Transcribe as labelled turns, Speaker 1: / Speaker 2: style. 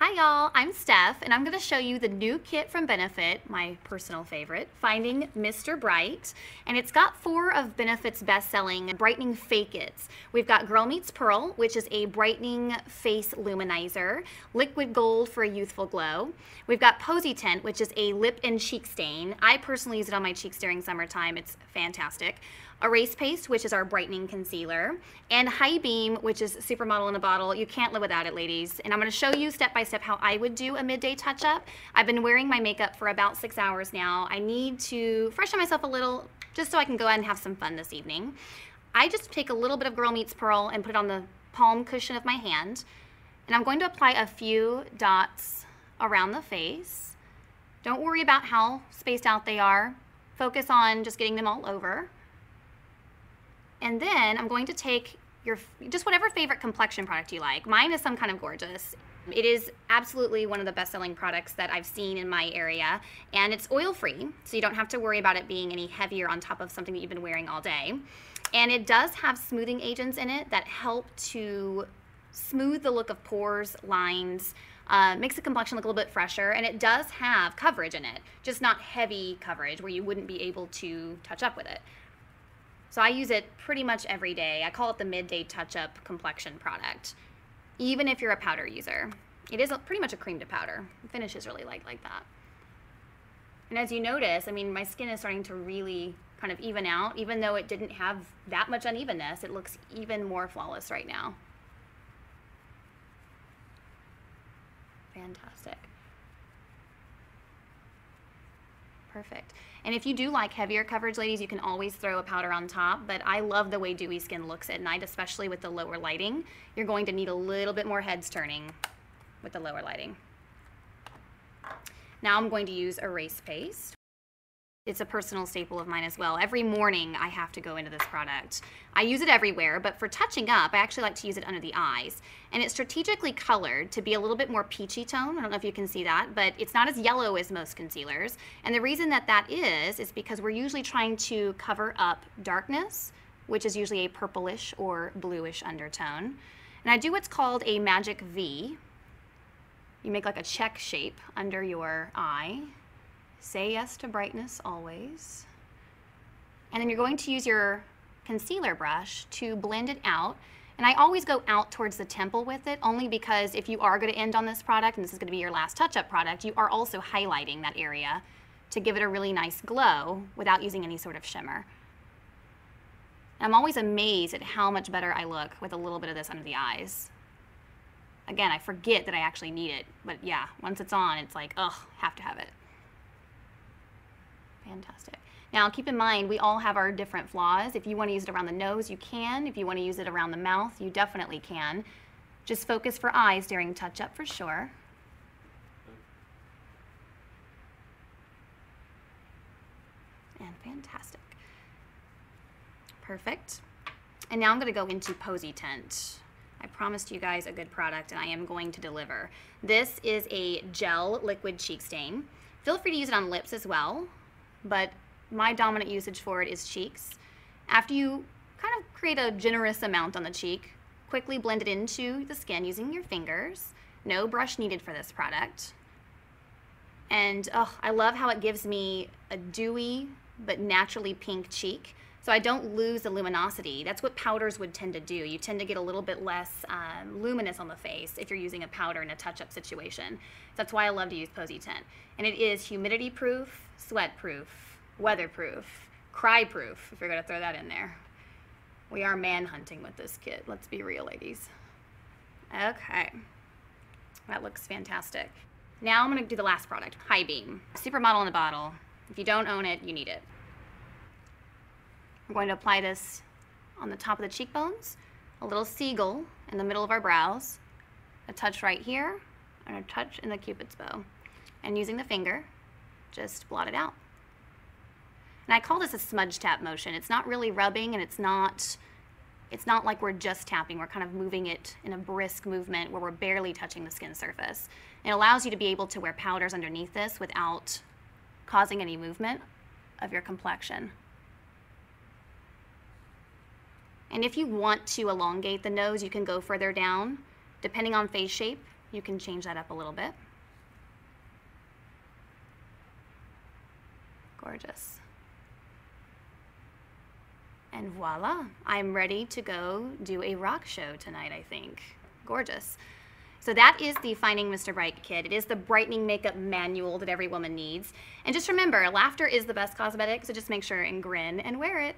Speaker 1: Hi y'all, I'm Steph and I'm going to show you the new kit from Benefit, my personal favorite, Finding Mr. Bright. And it's got 4 of Benefit's best-selling brightening fake its. We've got Girl Meets Pearl, which is a brightening face luminizer, Liquid Gold for a youthful glow. We've got Posy Tint, which is a lip and cheek stain. I personally use it on my cheeks during summertime. It's fantastic. Erase Paste, which is our brightening concealer, and High Beam, which is Supermodel in a bottle. You can't live without it, ladies. And I'm going to show you step by step how I would do a midday touch-up. I've been wearing my makeup for about 6 hours now. I need to freshen myself a little just so I can go ahead and have some fun this evening. I just take a little bit of Girl Meets Pearl and put it on the palm cushion of my hand, and I'm going to apply a few dots around the face. Don't worry about how spaced out they are. Focus on just getting them all over. And then I'm going to take your just whatever favorite complexion product you like. Mine is Some Kind of Gorgeous. It is absolutely one of the best-selling products that I've seen in my area, and it's oil-free, so you don't have to worry about it being any heavier on top of something that you've been wearing all day. And it does have smoothing agents in it that help to smooth the look of pores, lines, makes the complexion look a little bit fresher, and it does have coverage in it, just not heavy coverage where you wouldn't be able to touch up with it. So I use it pretty much every day. I call it the Midday Touch-Up complexion product, even if you're a powder user. It is pretty much a cream to powder. The finish is really light like that. And as you notice, I mean, my skin is starting to really kind of even out. Even though it didn't have that much unevenness, it looks even more flawless right now. Fantastic. Perfect. And if you do like heavier coverage, ladies, you can always throw a powder on top, but I love the way dewy skin looks at night, especially with the lower lighting. You're going to need a little bit more heads turning with the lower lighting. Now I'm going to use Erase Paste. It's a personal staple of mine as well. Every morning I have to go into this product. I use it everywhere, but for touching up, I actually like to use it under the eyes. And it's strategically colored to be a little bit more peachy tone. I don't know if you can see that, but it's not as yellow as most concealers. And the reason that is because we're usually trying to cover up darkness, which is usually a purplish or bluish undertone. And I do what's called a magic V. You make like a check shape under your eye. Say yes to brightness always. And then you're going to use your concealer brush to blend it out. And I always go out towards the temple with it, only because if you are going to end on this product, and this is going to be your last touch-up product, you are also highlighting that area to give it a really nice glow without using any sort of shimmer. I'm always amazed at how much better I look with a little bit of this under the eyes. Again, I forget that I actually need it, but yeah, once it's on, it's like, ugh, have to have it. Fantastic. Now keep in mind, we all have our different flaws. If you want to use it around the nose, you can. If you want to use it around the mouth, you definitely can. Just focus for eyes during touch-up for sure. And fantastic. Perfect. And now I'm going to go into Posy Tint. I promised you guys a good product, and I am going to deliver. This is a gel liquid cheek stain. Feel free to use it on lips as well, but my dominant usage for it is cheeks. After you kind of create a generous amount on the cheek, quickly blend it into the skin using your fingers. No brush needed for this product. And oh, I love how it gives me a dewy but naturally pink cheek, so I don't lose the luminosity. That's what powders would tend to do. You tend to get a little bit less luminous on the face if you're using a powder in a touch-up situation. So that's why I love to use Posy Tint. And it is humidity-proof, sweat-proof, weather-proof, cry-proof, if you're gonna throw that in there. We are man-hunting with this kit, let's be real, ladies. Okay, that looks fantastic. Now I'm gonna do the last product, High Beam. Supermodel in a bottle. If you don't own it, you need it. I'm going to apply this on the top of the cheekbones, a little seagull in the middle of our brows, a touch right here, and a touch in the Cupid's bow. And using the finger, just blot it out. And I call this a smudge tap motion. It's not really rubbing, and it's not like we're just tapping. We're kind of moving it in a brisk movement where we're barely touching the skin surface. And it allows you to be able to wear powders underneath this without causing any movement of your complexion. And if you want to elongate the nose, you can go further down. Depending on face shape, you can change that up a little bit. Gorgeous. And voila, I'm ready to go do a rock show tonight, I think. Gorgeous. So that is the Finding Mr. Bright kit. It is the brightening makeup manual that every woman needs. And just remember, laughter is the best cosmetic, so just make sure and grin and wear it.